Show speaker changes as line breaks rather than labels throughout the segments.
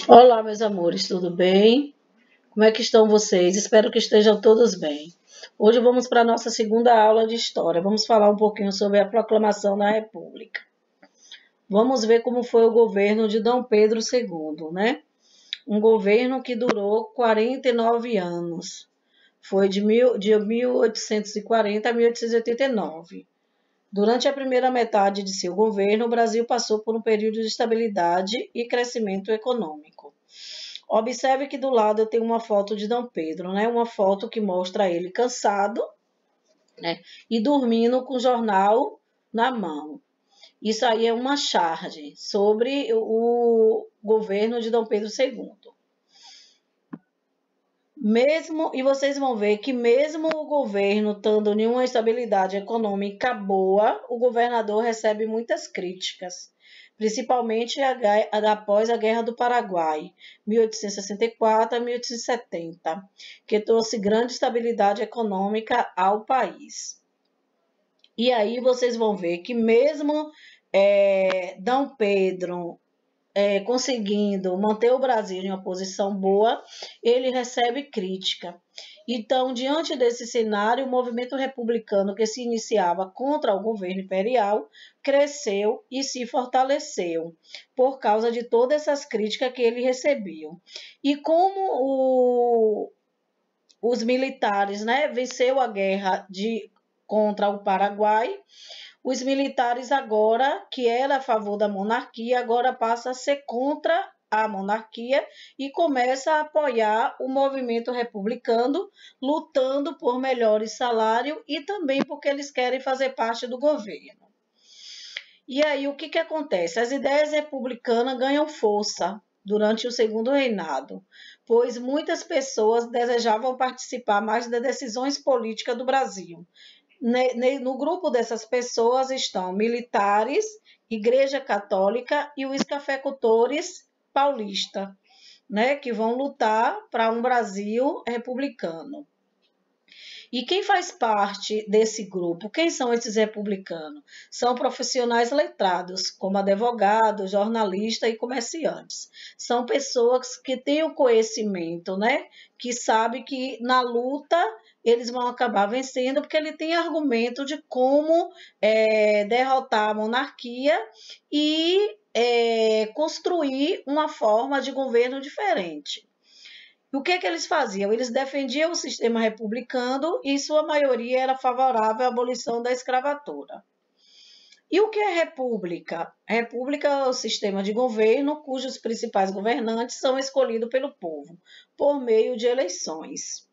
Olá, meus amores, tudo bem? Como é que estão vocês? Espero que estejam todos bem. Hoje vamos para a nossa segunda aula de História. Vamos falar um pouquinho sobre a Proclamação da República. Vamos ver como foi o governo de Dom Pedro II, né? Um governo que durou 49 anos. Foi de 1840 a 1889. Durante a primeira metade de seu governo, o Brasil passou por um período de estabilidade e crescimento econômico. Observe que do lado eu tenho uma foto de Dom Pedro, né? Uma foto que mostra ele cansado, né? E dormindo com o jornal na mão. Isso aí é uma charge sobre o governo de Dom Pedro II. E vocês vão ver que mesmo o governo estando em uma estabilidade econômica boa, o governador recebe muitas críticas, principalmente após a Guerra do Paraguai, 1864 a 1870, que trouxe grande estabilidade econômica ao país. E aí vocês vão ver que mesmo Dom Pedro conseguindo manter o Brasil em uma posição boa, ele recebe crítica. Então, diante desse cenário, o movimento republicano que se iniciava contra o governo imperial cresceu e se fortaleceu por causa de todas essas críticas que ele recebia. E como os militares, né, venceu a guerra contra o Paraguai, os militares agora, que era a favor da monarquia, agora passa a ser contra a monarquia e começa a apoiar o movimento republicano, lutando por melhores salários e também porque eles querem fazer parte do governo. E aí o que acontece? As ideias republicanas ganham força durante o segundo reinado, pois muitas pessoas desejavam participar mais das decisões políticas do Brasil. No grupo dessas pessoas estão militares, Igreja Católica e os cafeicultores paulistas, né, que vão lutar para um Brasil republicano. E quem faz parte desse grupo? Quem são esses republicanos? São profissionais letrados, como advogados, jornalistas e comerciantes. São pessoas que têm o conhecimento, né? Que sabem que na luta eles vão acabar vencendo, porque ele tem argumento de como derrotar a monarquia e construir uma forma de governo diferente. E o que eles faziam? Eles defendiam o sistema republicano e sua maioria era favorável à abolição da escravatura. E o que é república? A república é o sistema de governo cujos principais governantes são escolhidos pelo povo, por meio de eleições.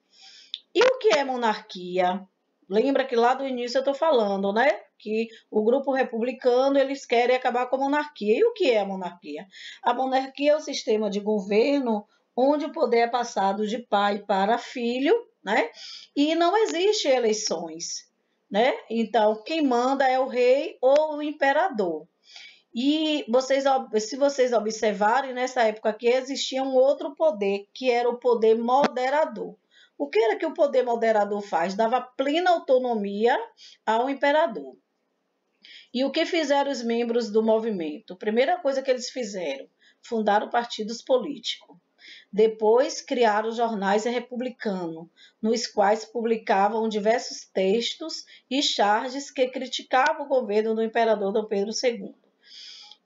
E o que é monarquia? Lembra que lá do início eu estou falando, né? Que o grupo republicano, eles querem acabar com a monarquia. E o que é a monarquia? A monarquia é o sistema de governo onde o poder é passado de pai para filho, né? E não existe eleições, né? Então, quem manda é o rei ou o imperador. E se vocês observarem, nessa época aqui existia um outro poder, que era o poder moderador. O que era que o poder moderador faz? Dava plena autonomia ao imperador. E o que fizeram os membros do movimento? A primeira coisa que eles fizeram, fundaram partidos políticos. Depois, criaram jornais republicanos, nos quais publicavam diversos textos e charges que criticavam o governo do imperador Dom Pedro II.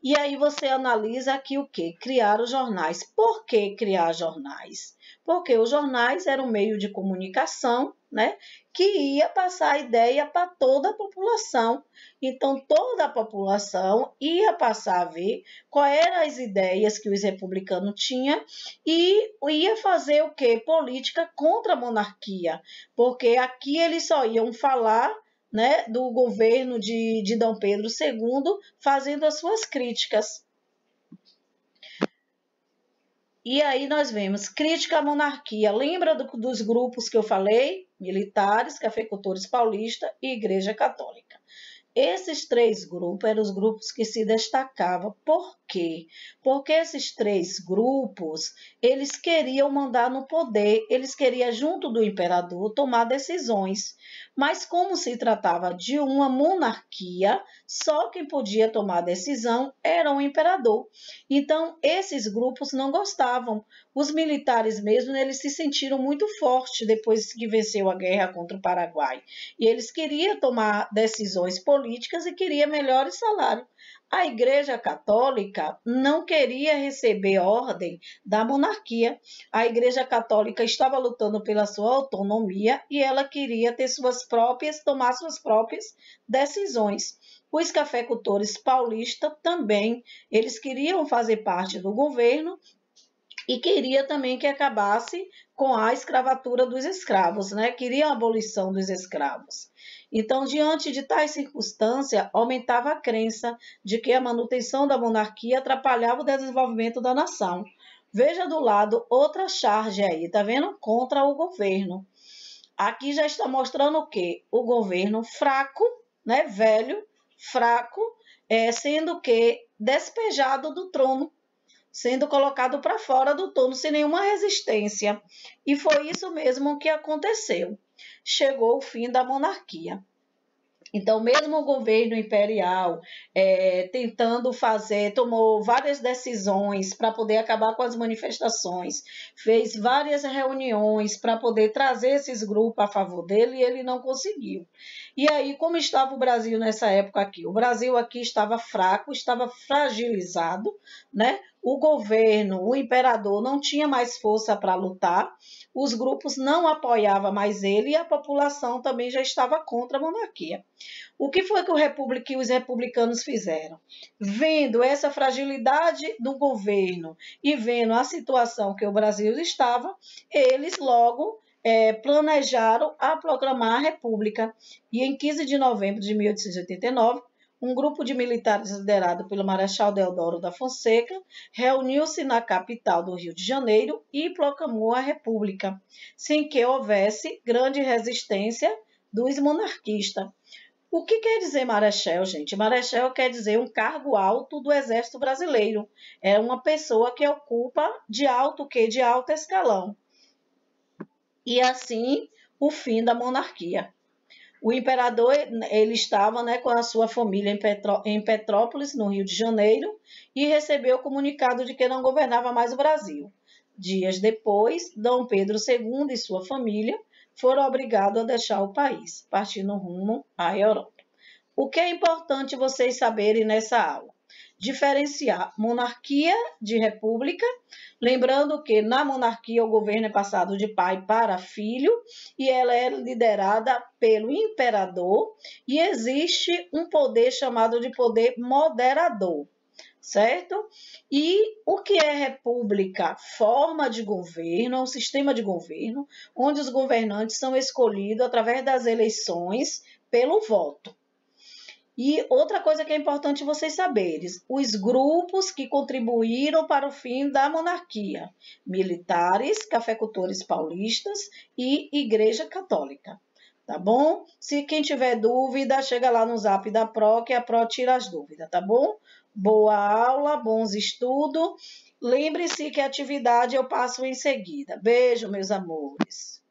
E aí você analisa aqui o quê? Criar os jornais. Por que criar jornais? Porque os jornais eram um meio de comunicação, né, que ia passar a ideia para toda a população. Então, toda a população ia passar a ver quais eram as ideias que os republicanos tinham e ia fazer o quê? Política contra a monarquia. Porque aqui eles só iam falar, né, do governo de Dom Pedro II, fazendo as suas críticas. E aí nós vemos crítica à monarquia. Lembra dos grupos que eu falei? Militares, cafeicultores paulistas e Igreja Católica. esses três grupos eram os grupos que se destacavam. Por quê? Porque esses três grupos, eles queriam mandar no poder, eles queriam, junto do imperador, tomar decisões. Mas como se tratava de uma monarquia, só quem podia tomar decisão era o imperador. Então, esses grupos não gostavam. Os militares mesmo, eles se sentiram muito fortes depois que venceu a guerra contra o Paraguai. E eles queriam tomar decisões políticas e queriam melhores salários. A Igreja Católica não queria receber ordem da monarquia. A Igreja Católica estava lutando pela sua autonomia e ela queria ter tomar suas próprias decisões. Os cafeicultores paulistas também, eles queriam fazer parte do governo e queria também que acabasse com a escravatura dos escravos, né? Queria a abolição dos escravos. Então, diante de tais circunstâncias, aumentava a crença de que a manutenção da monarquia atrapalhava o desenvolvimento da nação. Veja do lado outra charge aí, tá vendo? Contra o governo. Aqui já está mostrando o quê? O governo fraco, né? Velho, fraco, sendo que despejado do trono, sendo colocado para fora do trono sem nenhuma resistência. E foi isso mesmo que aconteceu. Chegou o fim da monarquia. Então, mesmo o governo imperial tentando tomou várias decisões para poder acabar com as manifestações, fez várias reuniões para poder trazer esses grupos a favor dele e ele não conseguiu. E aí, como estava o Brasil nessa época aqui? O Brasil aqui estava fraco, estava fragilizado, né? O governo, o imperador não tinha mais força para lutar, os grupos não apoiavam mais ele e a população também já estava contra a monarquia. O que foi que os republicanos fizeram? Vendo essa fragilidade do governo e vendo a situação que o Brasil estava, eles logo planejaram a proclamar a República. E em 15 de novembro de 1889, um grupo de militares liderado pelo Marechal Deodoro da Fonseca reuniu-se na capital do Rio de Janeiro e proclamou a República, sem que houvesse grande resistência dos monarquistas. O que quer dizer marechal, gente? Marechal quer dizer um cargo alto do Exército Brasileiro. É uma pessoa que ocupa de alto escalão. E assim, o fim da monarquia. O imperador, ele estava, né, com a sua família em Petrópolis, no Rio de Janeiro, e recebeu o comunicado de que não governava mais o Brasil. Dias depois, Dom Pedro II e sua família foram obrigados a deixar o país, partindo rumo à Europa. O que é importante vocês saberem nessa aula? Diferenciar monarquia de república, lembrando que na monarquia o governo é passado de pai para filho e ela é liderada pelo imperador e existe um poder chamado de poder moderador, certo? E o que é república? Forma de governo, um sistema de governo, onde os governantes são escolhidos através das eleições pelo voto. E outra coisa que é importante vocês saberem, os grupos que contribuíram para o fim da monarquia, militares, cafeicultores paulistas e Igreja Católica, tá bom? Se quem tiver dúvida, chega lá no zap da Pro, que a Pro tira as dúvidas, tá bom? Boa aula, bons estudos. Lembre-se que a atividade eu passo em seguida. Beijo, meus amores.